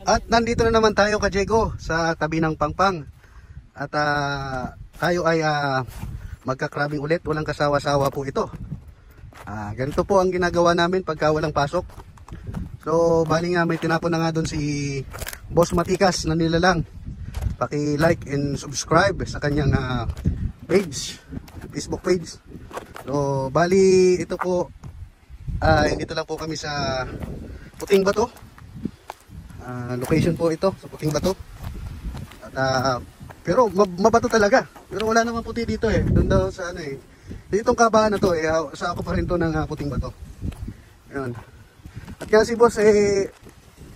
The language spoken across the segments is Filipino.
At nandito na naman tayo ka Diego sa tabi ng Pangpang. At tayo ay magkakrabing ulit. Walang kasawa-sawa po ito. Ganito po ang ginagawa namin pagka walang pasok. So bali nga may tinapon na nga doon si Boss Matikas na nilalang. Paki-like and subscribe sa kanyang page, Facebook page. So bali ito po, dito lang po kami sa Puting Bato. Location po ito sa Puting Bato. At pero mabato talaga. Pero wala naman puti dito eh. Doon daw sa ano eh. Ditong kabahan na to eh, sa ako pa rin to ng Puting Bato. Ayun. At kaya si boss eh,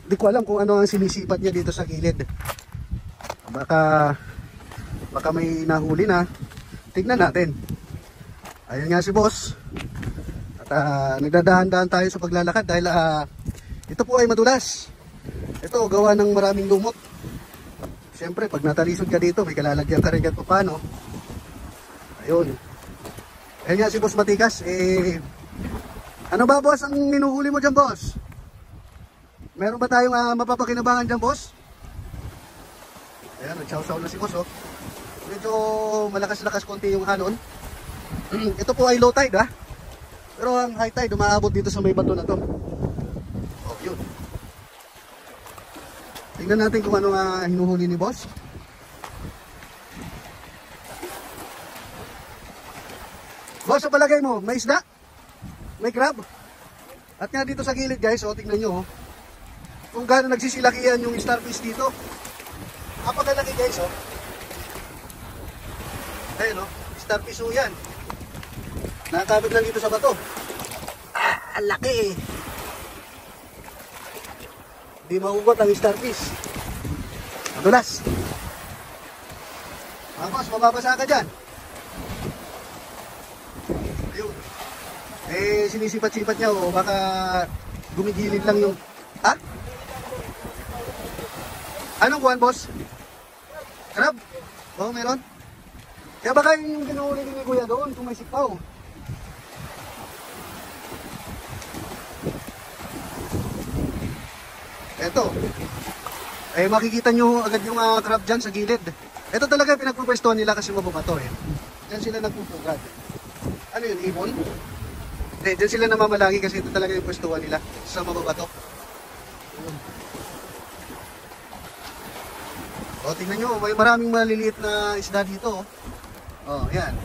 di ko alam kung ano ang sinisipat niya dito sa gilid. Baka may nahuli na. Tignan natin. Ayun nga si boss. At nagdadahan-dahan tayo sa paglalakad dahil ito po ay madulas. Ito gawa ng maraming lumot. Siyempre pag natalisod ka dito may kalalagyan ka rin kahit paano. Ayun. Ayun nga si Boss Matikas. Ano ba boss ang minuhuli mo dyan boss? Meron ba tayong mapapakinabangan dyan boss? Ayan, nagsaw-saw na si boss oh. Medyo malakas-lakas konti yung alon. Ito po ay low tide ha. Pero ang high tide umaabot dito sa may bato na to. Oh yun. Tingnan natin kung ano hinuhuli ni boss. Boss, sa palagay mo, may isda? May crab? At nga dito sa gilid guys, oh, tingnan nyo oh. Kung gaano nagsisilakihan yung starfish dito. Napakalaki guys oh. Ayun oh, starfish oh yan. Nakakabit lang dito sa bato. Ang laki eh. Di maugot ang starfish. Madulas. Boss, mababasa ka dyan. Ayun. Sinisipat-sipat niya o baka gumigilid lang yung... Ha? Anong kuhan, boss? Crab? Oo, meron? Kaya baka yung ginuhuli ni Kuya doon kung may sipaw. Eto. Makikita nyo agad yung crab dyan sa gilid. Ito talaga pinagpupwestuhan nila kasi mabubato eh. Dyan sila nagpupugad. Ano yun, ibon? Dyan sila namamalagi kasi ito talaga yung pwestuhan nila sa mabubato. O, tingnan nyo, may maraming maliliit na isda dito. O, yan.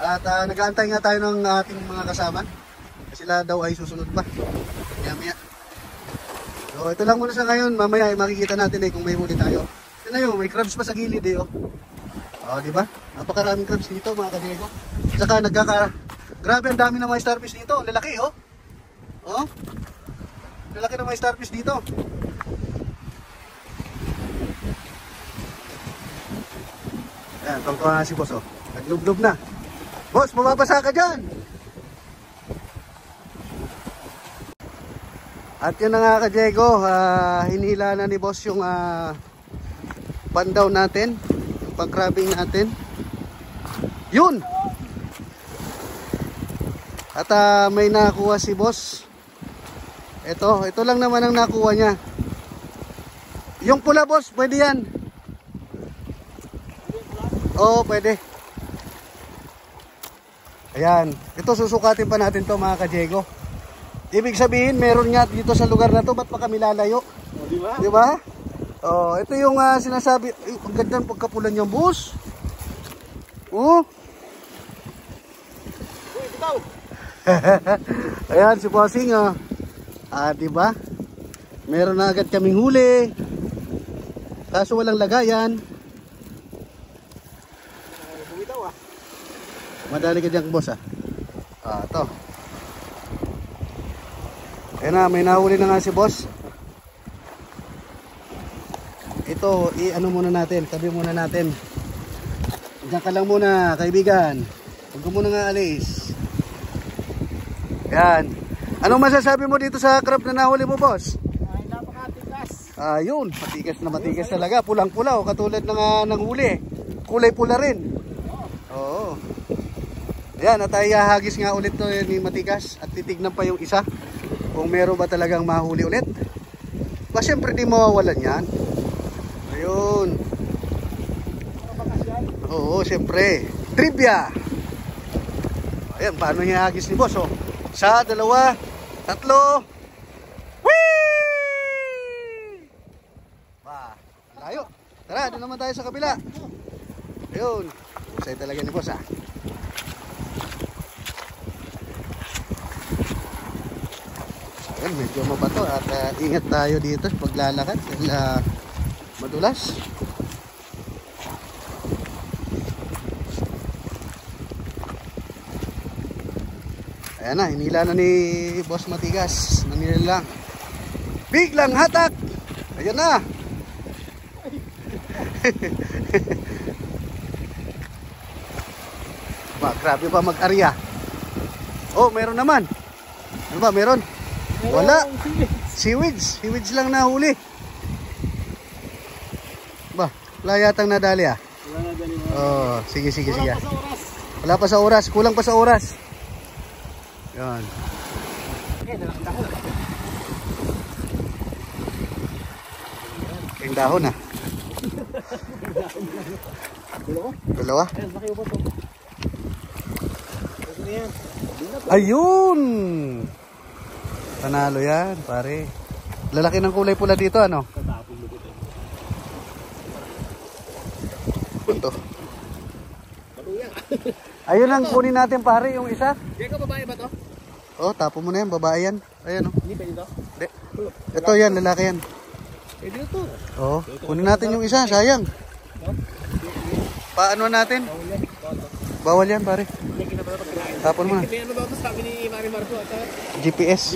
At nag-aantay nga tayo ng ating mga kasama. Sila daw ay susunod pa. Maya-maya. So ito lang muna sa ngayon. Mamaya ay makikita natin eh kung may huli tayo. Tignan nyo, may crabs pa sa gilid eh oh. O, diba? Napakaraming crabs dito mga ka-Diego. Saka grabe ang dami ng mga starfish dito. Lalaki oh. Oh. Lalaki ng mga starfish dito. Ayan, tungkol na si boss oh. Naglublob na. Boss, mababasa ka dyan. At yun na nga ka-Diego, hinihila na ni boss yung pandaw natin, yung pang-crabbing natin. Yun! At may nakuha si boss. Ito lang naman ang nakuha niya. Yung pula boss, pwede yan. Oo, pwede. Ayan, ito susukatin pa natin to mga ka-Diego. Ibig sabihin, meron nga dito sa lugar na to, ba't pa kami lalayo? O, diba? Diba? O, ito yung sinasabi, ang ganda ng pagkapulan niya, boss. Oh. Uy, bitaw. Ayan, si bossing, oh. Diba? Meron na agad kaming huli. Kaso walang lagayan. Bumitaw, ah. Madali ka dyan, boss, ah. Ito. Ayan na, may nahuli na nga si boss. Ito, ano muna natin, tabi muna natin. Diyan ka lang muna, kaibigan. Huwag ka muna nga alis. Ayan. Anong masasabi mo dito sa crab na nahuli mo, boss? Ay, napakatigas. Ayun, matigas na matigas talaga. Pulang-pula, katulad ng huli. Kulay pula rin. Oo. Ayan, at ay hahagis nga ulit to ni Matigas at titignan pa yung isa kung meron ba talagang mahuli ulit. Ba, syempre di mawawalan yan. Ayun. Oo, syempre. Trivia. Ayan, paano niya hagis ni boss? Oh. Isa, dalawa, tatlo. Whee! Ba, layo. Tara, doon naman tayo sa kabila. Ayun. Usay talaga ni boss, ah. Ayan, medyo mabato at ingat tayo dito sa paglalakad dahil madulas. Ayan na, hinila na ni Boss Matigas. Nanila lang. Biglang hatak! Ayan na! Ba, grabe pa mag-arya. Oh, meron naman. Ano ba, meron? Wala. Seaweeds. Seaweeds lang nahuli. Ba, wala yatang nadali ah. Oh, sige. Wala pa sa oras. Kulang pa sa oras. Yan. Yung dahon ah. Dalawa? Ayun! Panalo yan, pare. Lalaki ng kulay pula dito, ano? Ito. Ayun ang kunin natin, pare, yung isa. Diyan ka, babae ba to? Oh, tapo mo na yan, babae yan. Ayan, oh. Hindi pa dito? Hindi. Ito yan, lalaki yan. Pwede na to. Oh, kunin natin yung isa, sayang. Paano natin? Bawal yan, pare. Tapon mo na. Kaya ano ba sabi ni Mari Marco? GPS.